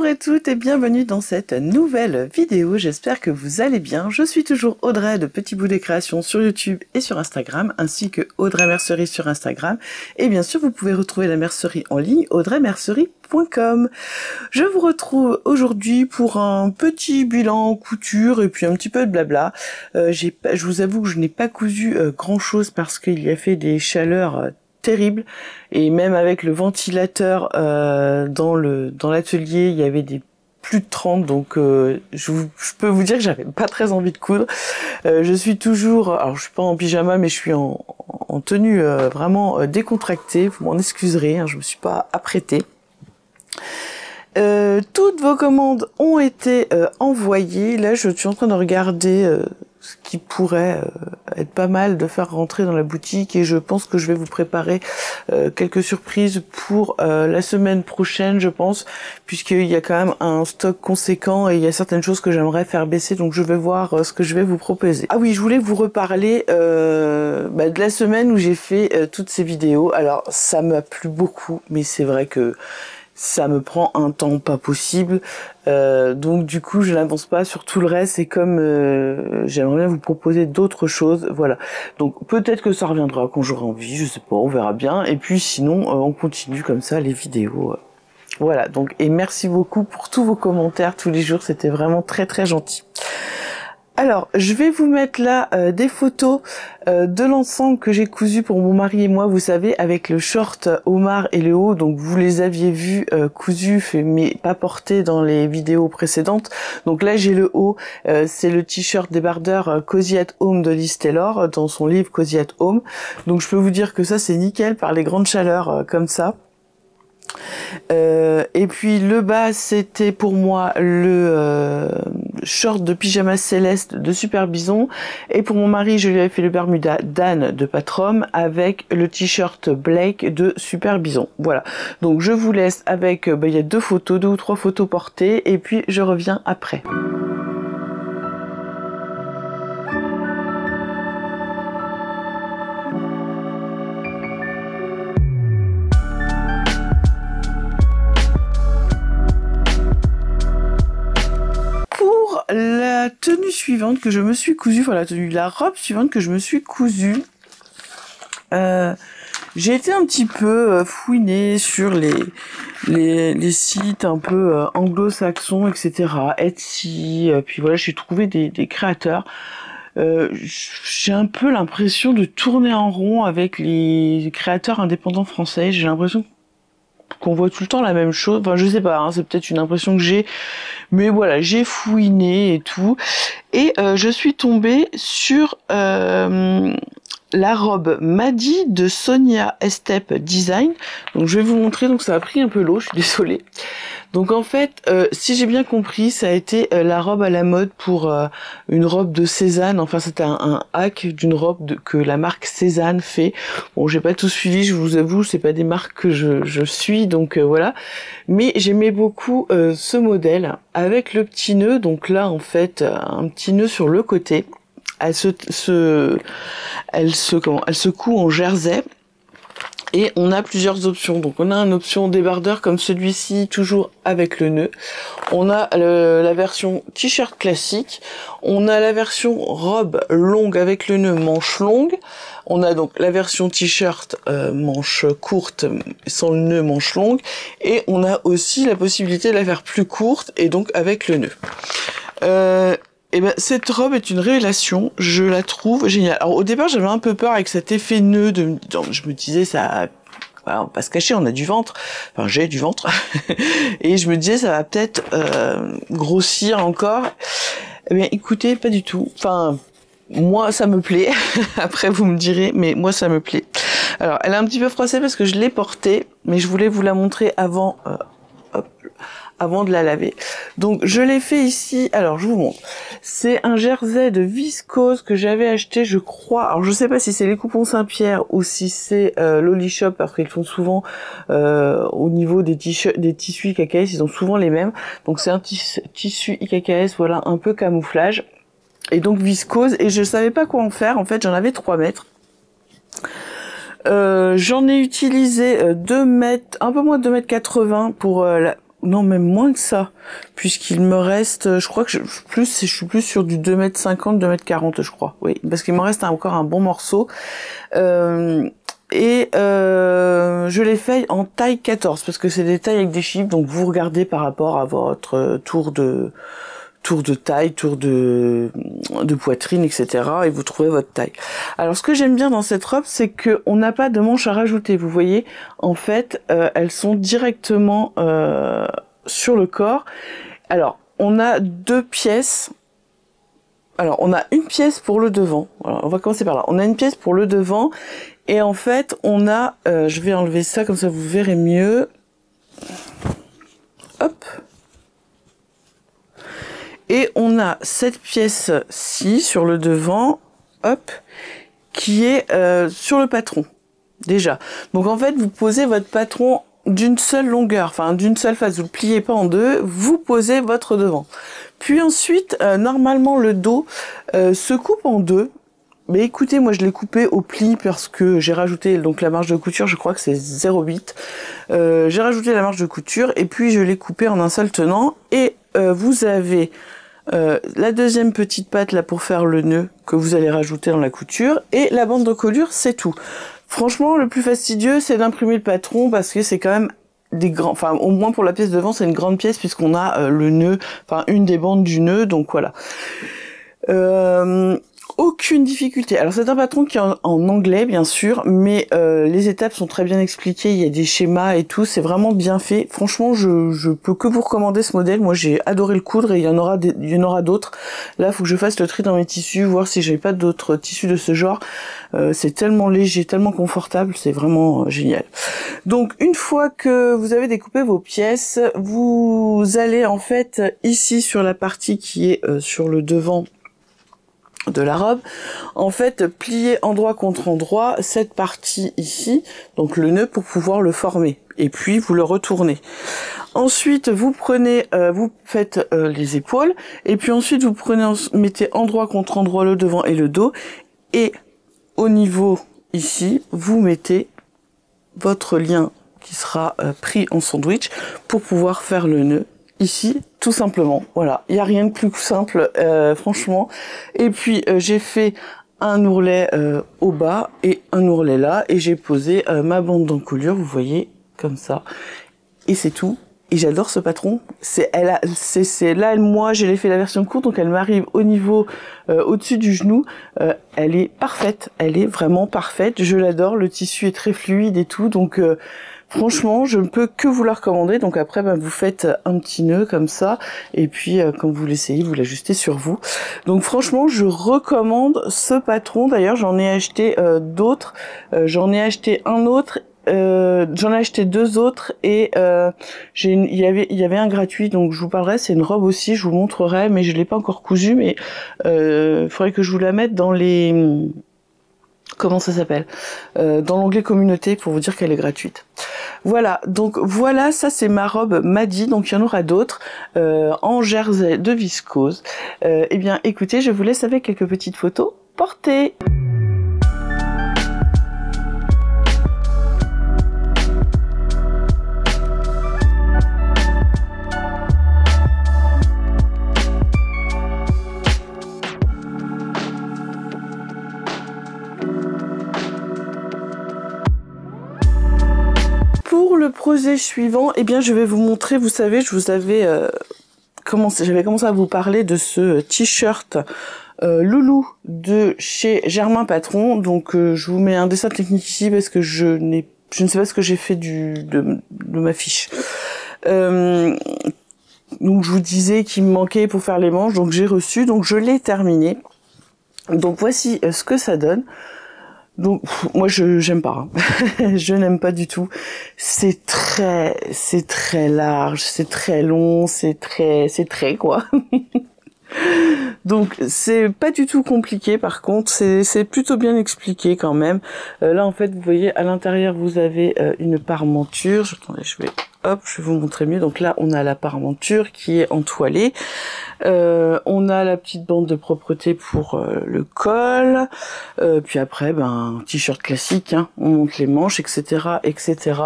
Bonjour à toutes et bienvenue dans cette nouvelle vidéo, j'espère que vous allez bien. Je suis toujours Audrey de Petit Bout des Créations sur YouTube et sur Instagram, ainsi que Audrey Mercerie sur Instagram. Et bien sûr, vous pouvez retrouver la mercerie en ligne, audreymercerie.com. Je vous retrouve aujourd'hui pour un petit bilan couture et puis un petit peu de blabla. Je vous avoue que je n'ai pas cousu grand chose parce qu'il y a fait des chaleurs terrible, et même avec le ventilateur dans l'atelier il y avait des plus de 30, donc je peux vous dire que j'avais pas très envie de coudre. Je suis toujours, alors je suis pas en pyjama mais je suis en tenue vraiment décontractée, vous m'en excuserez, hein, je me suis pas apprêtée. Toutes vos commandes ont été envoyées. Là je suis en train de regarder ce qui pourrait être pas mal de faire rentrer dans la boutique, et je pense que je vais vous préparer quelques surprises pour la semaine prochaine, je pense, puisqu'il y a quand même un stock conséquent et il y a certaines choses que j'aimerais faire baisser, donc je vais voir ce que je vais vous proposer. Ah oui, je voulais vous reparler de la semaine où j'ai fait toutes ces vidéos. Alors ça m'a plu beaucoup, mais c'est vrai que ça me prend un temps pas possible, donc du coup je n'avance pas sur tout le reste, et comme j'aimerais bien vous proposer d'autres choses, voilà, donc peut-être que ça reviendra quand j'aurai envie, je sais pas, on verra bien, et puis sinon on continue comme ça les vidéos, voilà, donc, et merci beaucoup pour tous vos commentaires tous les jours, c'était vraiment très très gentil. Alors, je vais vous mettre là des photos de l'ensemble que j'ai cousu pour mon mari et moi, vous savez, avec le short homard et le haut, donc vous les aviez vus cousus mais pas portés dans les vidéos précédentes. Donc là j'ai le haut, c'est le t-shirt débardeur Cozy at Home de Liz Taylor dans son livre Cozy at Home. Donc je peux vous dire que ça c'est nickel par les grandes chaleurs comme ça. Et puis le bas c'était pour moi le short de pyjama céleste de Super Bison, et pour mon mari je lui avais fait le Bermuda d'Anne de Patrom avec le t-shirt Blake de Super Bison. Voilà, donc je vous laisse avec il y a deux ou trois photos portées, et puis je reviens après. La tenue suivante que je me suis cousue, enfin la robe suivante que je me suis cousue, j'ai été un petit peu fouinée sur les sites un peu anglo-saxons, etc. Etsy, puis voilà, j'ai trouvé des créateurs. J'ai un peu l'impression de tourner en rond avec les créateurs indépendants français. J'ai l'impression qu'on voit tout le temps la même chose, enfin je sais pas, hein, c'est peut-être une impression que j'ai, mais voilà, j'ai fouiné et tout, et je suis tombée sur la robe Madi de Sonia Estep Design. Donc je vais vous montrer, donc ça a pris un peu l'eau, je suis désolée. Donc en fait, si j'ai bien compris, ça a été la robe à la mode pour une robe de Cézanne. Enfin, c'était un hack d'une robe que la marque Cézanne fait. Bon, j'ai pas tout suivi, je vous avoue, c'est pas des marques que je suis, donc voilà. Mais j'aimais beaucoup ce modèle avec le petit nœud. Donc là, en fait, un petit nœud sur le côté. Elle se coud en jersey. Et on a plusieurs options. Donc on a une option débardeur comme celui-ci, toujours avec le nœud. On a la version t-shirt classique. On a la version robe longue avec le nœud manche longue. On a donc la version t-shirt manche courte sans le nœud manche longue. Et on a aussi la possibilité de la faire plus courte et donc avec le nœud. Et ben cette robe est une révélation, je la trouve géniale. Alors au départ j'avais un peu peur avec cet effet nœud, je me disais ça, voilà, on va pas se cacher, on a du ventre, enfin j'ai du ventre, et je me disais ça va peut-être grossir encore. Eh bien écoutez, pas du tout, enfin moi ça me plaît, après vous me direz, mais moi ça me plaît. Alors elle est un petit peu froissée parce que je l'ai portée, mais je voulais vous la montrer avant... avant de la laver. Donc je l'ai fait ici, alors je vous montre. C'est un jersey de viscose que j'avais acheté, je crois, alors je sais pas si c'est les coupons Saint-Pierre ou si c'est Loli Shop, parce qu'ils font souvent au niveau des tissus IKKS, ils ont souvent les mêmes. Donc c'est un tissu IKKS, voilà, un peu camouflage. Et donc viscose, et je savais pas quoi en faire, en fait j'en avais 3 mètres. J'en ai utilisé 2 mètres, un peu moins de 2,80 m pour non, même moins que ça, puisqu'il me reste, je crois que je suis plus sur du 2,50 m, 2,40 m, je crois, oui, parce qu'il me reste encore un bon morceau, je l'ai fait en taille 14, parce que c'est des tailles avec des chiffres, donc vous regardez par rapport à votre tour de taille, tour de poitrine, etc. et vous trouvez votre taille. Alors ce que j'aime bien dans cette robe, c'est que on n'a pas de manches à rajouter. Vous voyez, en fait, elles sont directement sur le corps. Alors, on a deux pièces. Alors, on a une pièce pour le devant. Alors, on va commencer par là. On a une pièce pour le devant. Et en fait, on a... je vais enlever ça, comme ça vous verrez mieux. Hop. Et on a cette pièce-ci sur le devant, hop, qui est sur le patron, déjà. Donc en fait, vous posez votre patron d'une seule longueur, enfin d'une seule face, vous le pliez pas en deux, vous posez votre devant. Puis ensuite, normalement le dos se coupe en deux. Mais écoutez, moi je l'ai coupé au pli parce que j'ai rajouté donc la marge de couture, je crois que c'est 0,8. J'ai rajouté la marge de couture et puis je l'ai coupé en un seul tenant. Et vous avez la deuxième petite patte là pour faire le nœud que vous allez rajouter dans la couture et la bande de colure, c'est tout. Franchement, le plus fastidieux, c'est d'imprimer le patron parce que c'est quand même des grands, enfin au moins pour la pièce devant, c'est une grande pièce puisqu'on a le nœud, enfin une des bandes du nœud, donc voilà. Aucune difficulté. Alors c'est un patron qui est en anglais bien sûr, mais les étapes sont très bien expliquées, il y a des schémas et tout, c'est vraiment bien fait. Franchement, je peux que vous recommander ce modèle. Moi j'ai adoré le coudre et il y en aura d'autres. Là, faut que je fasse le tri dans mes tissus, voir si j'ai pas d'autres tissus de ce genre. C'est tellement léger, tellement confortable, c'est vraiment génial. Donc une fois que vous avez découpé vos pièces, vous allez en fait ici sur la partie qui est sur le devant de la robe, en fait plier endroit contre endroit cette partie ici, donc le nœud, pour pouvoir le former, et puis vous le retournez. Ensuite vous prenez, vous faites les épaules, et puis ensuite vous prenez, mettez endroit contre endroit le devant et le dos, et au niveau ici vous mettez votre lien qui sera pris en sandwich pour pouvoir faire le nœud ici, tout simplement. Voilà, il n'y a rien de plus simple, franchement. Et puis j'ai fait un ourlet au bas et un ourlet là, et j'ai posé ma bande d'encolure, vous voyez, comme ça. Et c'est tout. Et j'adore ce patron. Moi, j'ai fait la version courte, donc elle m'arrive au niveau au-dessus du genou. Elle est parfaite. Elle est vraiment parfaite. Je l'adore. Le tissu est très fluide et tout, donc. Franchement, je ne peux que vous la recommander. Donc après, vous faites un petit nœud comme ça. Et puis, quand vous l'essayez, vous l'ajustez sur vous. Donc franchement, je recommande ce patron. D'ailleurs, j'en ai acheté d'autres. J'en ai acheté un autre. J'en ai acheté deux autres. Et il y avait un gratuit. Donc je vous parlerai. C'est une robe aussi. Je vous montrerai. Mais je l'ai pas encore cousue. Mais faudrait que je vous la mette dans les... Comment ça s'appelle, dans l'onglet communauté, pour vous dire qu'elle est gratuite. Voilà, donc voilà, ça c'est ma robe Madi, donc il y en aura d'autres en jersey de viscose. Eh bien écoutez, je vous laisse avec quelques petites photos portées. Pour le projet suivant, eh bien je vais vous montrer, vous savez, je vous avais j'avais commencé à vous parler de ce t-shirt Loulou de chez Germain Patron. Donc je vous mets un dessin technique ici parce que je ne sais pas ce que j'ai fait de ma fiche. Donc je vous disais qu'il me manquait pour faire les manches, donc j'ai reçu, donc je l'ai terminé. Donc voici ce que ça donne. Donc moi j'aime pas, hein. Je n'aime pas du tout. C'est très large, c'est très long, c'est très quoi. Donc c'est pas du tout compliqué, par contre c'est plutôt bien expliqué quand même. Là en fait vous voyez à l'intérieur vous avez une parementure. Attendez, je vais vous montrer mieux. Donc là on a la parementure qui est entoilée. On a la petite bande de propreté pour le col. Puis après un t-shirt classique, hein. On monte les manches, etc., etc.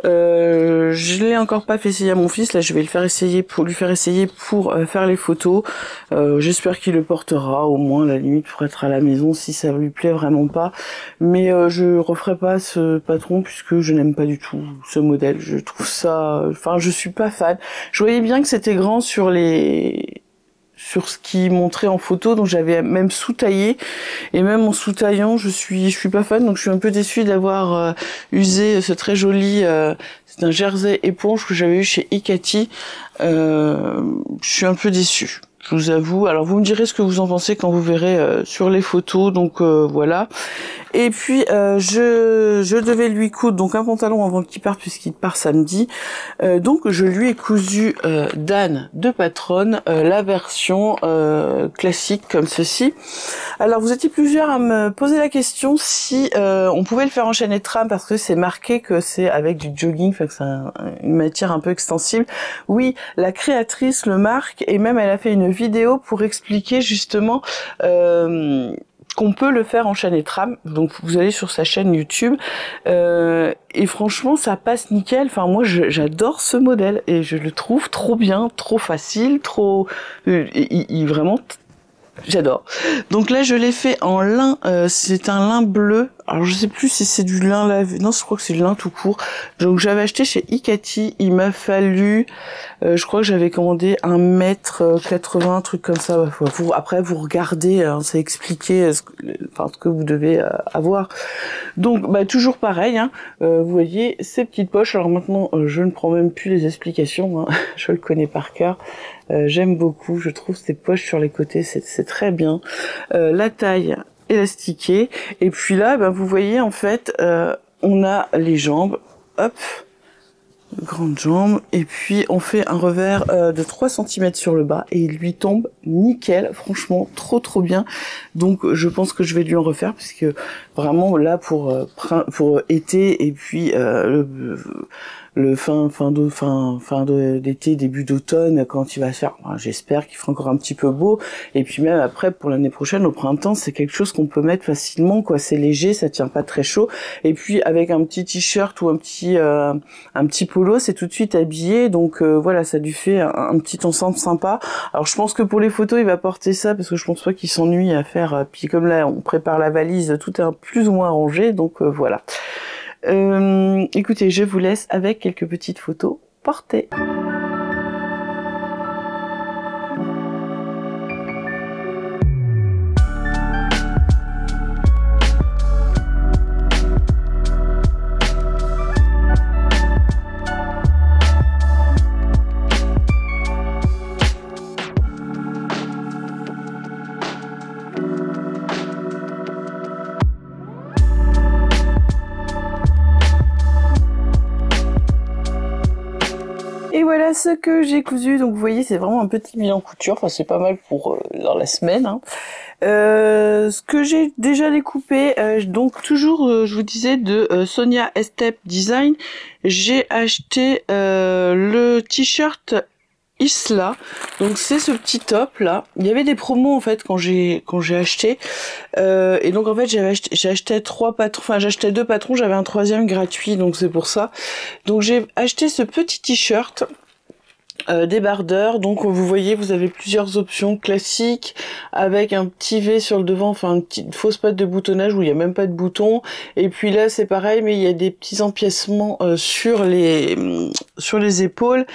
Je l'ai encore pas fait essayer à mon fils. Là, je vais le faire essayer pour lui faire essayer pour faire les photos. J'espère qu'il le portera au moins à la limite pour être à la maison si ça lui plaît vraiment pas. Mais je referai pas ce patron puisque je n'aime pas du tout ce modèle. Je trouve ça, enfin, je suis pas fan. Je voyais bien que c'était grand sur ce qui montrait en photo, donc j'avais même sous-taillé, et même en sous-taillant je suis pas fan, donc je suis un peu déçue d'avoir usé ce très joli c'est un jersey éponge que j'avais eu chez Ikati. Je suis un peu déçue, je vous avoue. Alors vous me direz ce que vous en pensez quand vous verrez sur les photos, donc voilà. Et puis je devais lui coudre donc un pantalon avant qu'il parte puisqu'il part samedi. Donc je lui ai cousu d'Anne de Patronne la version classique comme ceci. Alors vous étiez plusieurs à me poser la question si on pouvait le faire en chaîne et trame parce que c'est marqué que c'est avec du jogging, fait que c'est une matière un peu extensible. Oui, la créatrice le marque et même elle a fait une vidéo pour expliquer justement qu'on peut le faire en chaîne et trame. Donc vous allez sur sa chaîne YouTube et franchement ça passe nickel. Enfin moi j'adore ce modèle et je le trouve trop bien, trop facile, trop vraiment j'adore. Donc là je l'ai fait en lin, c'est un lin bleu. Alors je sais plus si c'est du lin lavé, non je crois que c'est du lin tout court. Donc j'avais acheté chez Ikati, il m'a fallu, je crois que j'avais commandé 1,80 m, un truc comme ça. Après vous regardez, hein, c'est expliqué ce que vous devez avoir. Donc bah toujours pareil, hein, vous voyez ces petites poches. Alors maintenant je ne prends même plus les explications, hein, je le connais par cœur. J'aime beaucoup, je trouve ces poches sur les côtés, c'est très bien. La taille élastiquée, et puis là, ben, vous voyez en fait, on a les jambes, hop, grandes jambes, et puis on fait un revers de 3 cm sur le bas, et il lui tombe nickel, franchement, trop bien. Donc je pense que je vais lui en refaire, puisque vraiment là pour été, et puis le fin d'été, début d'automne, quand il va se faire, j'espère qu'il fera encore un petit peu beau, et puis même après pour l'année prochaine au printemps, c'est quelque chose qu'on peut mettre facilement, quoi. C'est léger, ça tient pas très chaud, et puis avec un petit t-shirt ou un petit polo, c'est tout de suite habillé, donc voilà, ça lui fait un petit ensemble sympa. Alors je pense que pour les photos il va porter ça parce que je pense pas qu'il s'ennuie à faire, puis comme là on prépare la valise, tout est plus ou moins rangé, donc voilà. Écoutez, je vous laisse avec quelques petites photos portées. Et voilà ce que j'ai cousu. Donc vous voyez, c'est vraiment un petit bilan couture. Enfin, c'est pas mal pour dans la semaine, hein. Ce que j'ai déjà découpé, donc toujours, je vous disais, de Sonia Estep Design, j'ai acheté le t-shirt Isla. Donc c'est ce petit top là. Il y avait des promos en fait quand j'ai acheté. Et donc en fait j'ai acheté 3 patrons, enfin j'achetais 2 patrons, j'avais un 3e gratuit, donc c'est pour ça. Donc j'ai acheté ce petit t-shirt débardeur. Donc vous voyez, vous avez plusieurs options classiques avec un petit V sur le devant, enfin une petite fausse patte de boutonnage où il n'y a même pas de bouton, et puis là c'est pareil mais il y a des petits empiècements sur les épaules,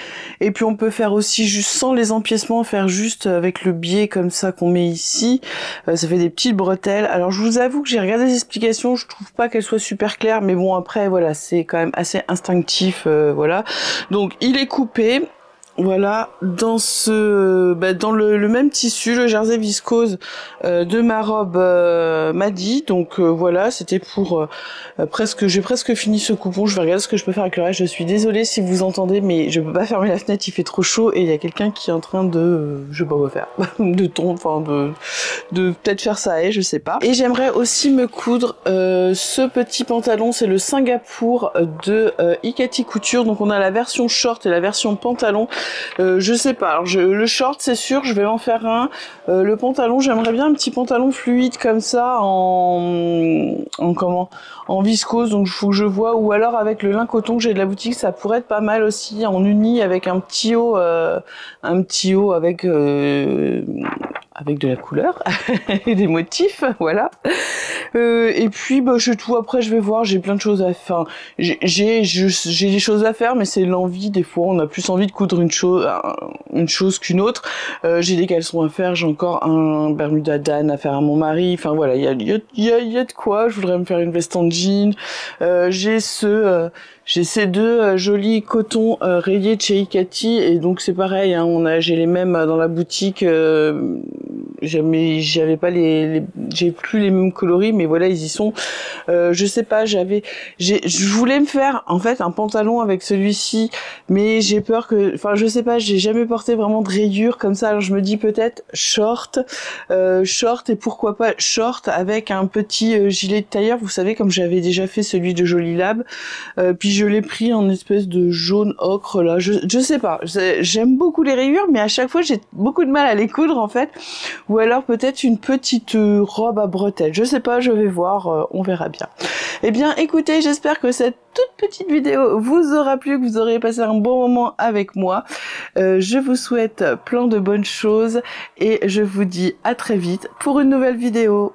et puis on peut faire aussi juste sans les empiècements, faire juste avec le biais comme ça qu'on met ici, ça fait des petites bretelles. Alors je vous avoue que j'ai regardé les explications, je trouve pas qu'elles soient super claires, mais bon après voilà, c'est quand même assez instinctif, voilà. Donc il est coupé. Voilà, dans dans le même tissu, le jersey viscose de ma robe Maddy. Donc voilà, c'était pour j'ai presque fini ce coupon. Je vais regarder ce que je peux faire avec le reste. Je suis désolée si vous entendez, mais je peux pas fermer la fenêtre, il fait trop chaud et il y a quelqu'un qui est en train de, je sais pas quoi faire, de peut-être faire ça, je sais pas. Et j'aimerais aussi me coudre ce petit pantalon, c'est le Singapour de Ikati Couture. Donc on a la version short et la version pantalon. Je sais pas. Alors le short, c'est sûr, je vais en faire un. Le pantalon, j'aimerais bien un petit pantalon fluide comme ça en viscose. Donc il faut que je vois. Ou alors avec le lin coton que j'ai de la boutique, ça pourrait être pas mal aussi en uni avec un petit haut avec de la couleur et des motifs, voilà. Et puis bah c'est tout. Après je vais voir, j'ai plein de choses à faire. J'ai des choses à faire, mais c'est l'envie. Des fois on a plus envie de coudre une chose qu'une autre. J'ai des caleçons à faire, j'ai encore un Bermuda Dan à faire à mon mari. Enfin voilà, il y a de quoi. Je voudrais me faire une veste en jean. J'ai ces deux jolis cotons rayés de chez Ikati, et donc c'est pareil, hein, j'ai les mêmes dans la boutique. J'avais pas j'ai plus les mêmes coloris, mais voilà, ils y sont. Je sais pas, je voulais me faire en fait un pantalon avec celui-ci, mais j'ai peur je sais pas, j'ai jamais porté vraiment de rayures comme ça. Alors je me dis peut-être short, et pourquoi pas short avec un petit gilet de tailleur, vous savez, comme j'avais déjà fait celui de Joli Lab. Puis je l'ai pris en espèce de jaune ocre là. Je sais pas. J'aime beaucoup les rayures, mais à chaque fois j'ai beaucoup de mal à les coudre en fait. Ou alors peut-être une petite robe à bretelles. Je sais pas, je vais voir, on verra bien. Eh bien écoutez, j'espère que cette toute petite vidéo vous aura plu, que vous aurez passé un bon moment avec moi. Je vous souhaite plein de bonnes choses et je vous dis à très vite pour une nouvelle vidéo.